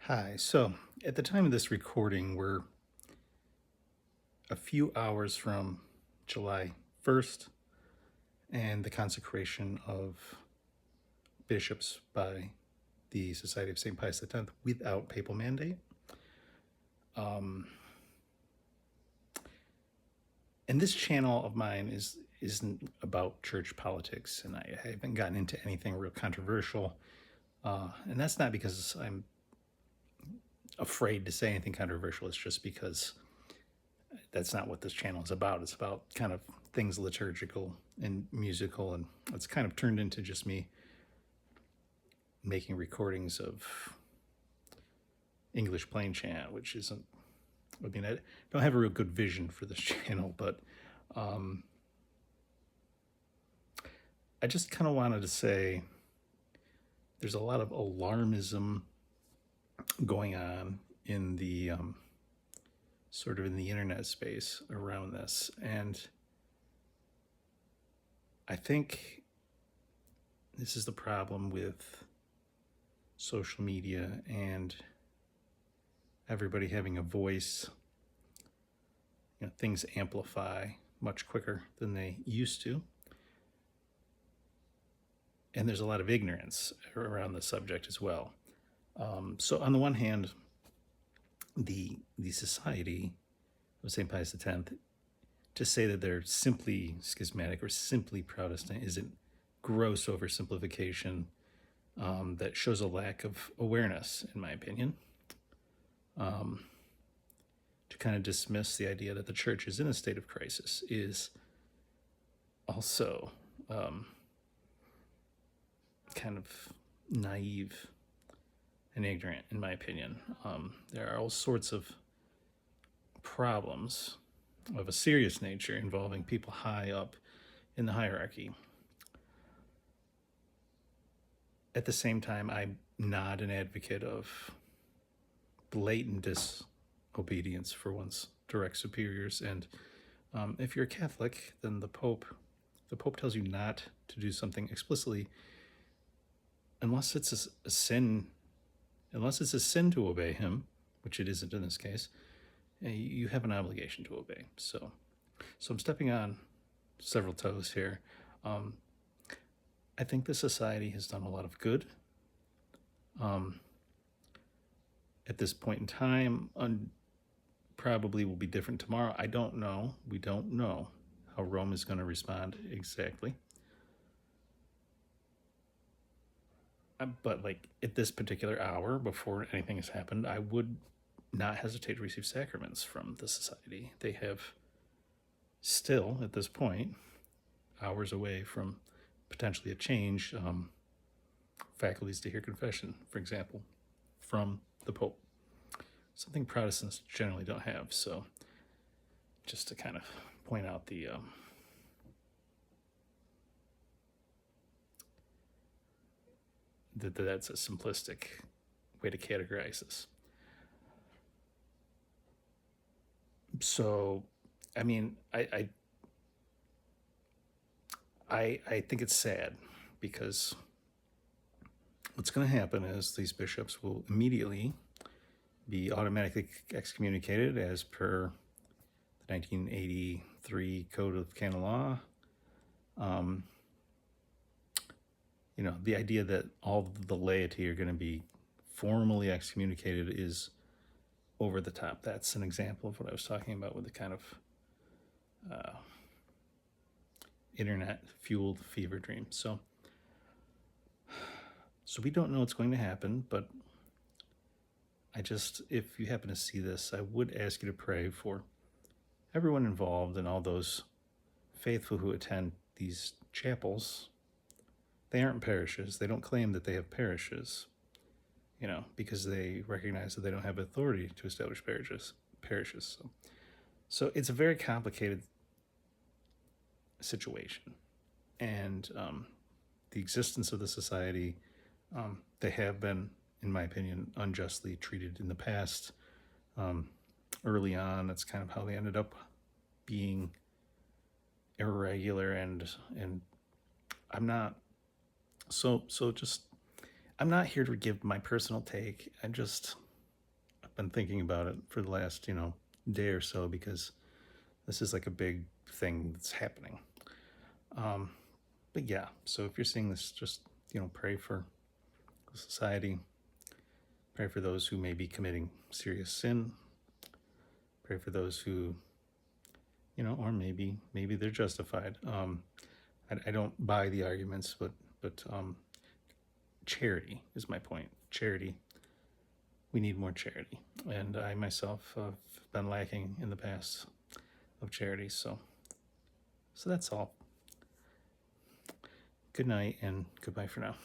Hi. So at the time of this recording, we're a few hours from July 1st and the consecration of bishops by the Society of St. Pius X without papal mandate. And this channel of mine isn't about church politics, and I haven't gotten into anything real controversial. And that's not because I'm afraid to say anything controversial. It's just because that's not what this channel is about. It's about kind of things liturgical and musical, and it's kind of turned into just me making recordings of English plain chant, which isn't, I mean, I don't have a real good vision for this channel, but I just kind of wanted to say there's a lot of alarmism going on in the sort of in the internet space around this. And I think this is the problem with social media and everybody having a voice. You know, things amplify much quicker than they used to. And there's a lot of ignorance around the subject as well. So on the one hand, the Society of St. Pius X, to say that they're simply schismatic or simply Protestant is a gross oversimplification that shows a lack of awareness, in my opinion. To kind of dismiss the idea that the church is in a state of crisis is also kind of naive and ignorant, in my opinion. There are all sorts of problems of a serious nature involving people high up in the hierarchy. At the same time, I'm not an advocate of blatant disobedience for one's direct superiors. And if you're a Catholic, then the Pope tells you not to do something explicitly unless it's a sin. Unless it's a sin to obey him, which it isn't in this case, you have an obligation to obey. So I'm stepping on several toes here. I think the society has done a lot of good. At this point in time, probably will be different tomorrow. I don't know. We don't know how Rome is going to respond exactly. But like at this particular hour, before anything has happened, I would not hesitate to receive sacraments from the society. They have still, at this point, hours away from potentially a change, faculties to hear confession, for example, from the Pope. Something Protestants generally don't have. So just to kind of point out that's a simplistic way to categorize this. So, I mean, I think it's sad because what's going to happen is these bishops will immediately be automatically excommunicated as per the 1983 Code of Canon Law. You know, the idea that all the laity are going to be formally excommunicated is over the top. That's an example of what I was talking about with the kind of internet-fueled fever dream. So we don't know what's going to happen, but if you happen to see this, I would ask you to pray for everyone involved and all those faithful who attend these chapels. They aren't parishes. They don't claim that they have parishes, you know, because they recognize that they don't have authority to establish parishes. So it's a very complicated situation. And the existence of the society, they have been, in my opinion, unjustly treated in the past. Early on, that's kind of how they ended up being irregular, and I'm not I'm not here to give my personal take. been thinking about it for the last, day or so, because this is like a big thing that's happening. But yeah, so if you're seeing this, just, pray for the society, pray for those who may be committing serious sin, pray for those who, or maybe they're justified. I don't buy the arguments, but charity is my point. Charity. We need more charity, and I myself have been lacking in the past of charity. So that's all. Good night and goodbye for now.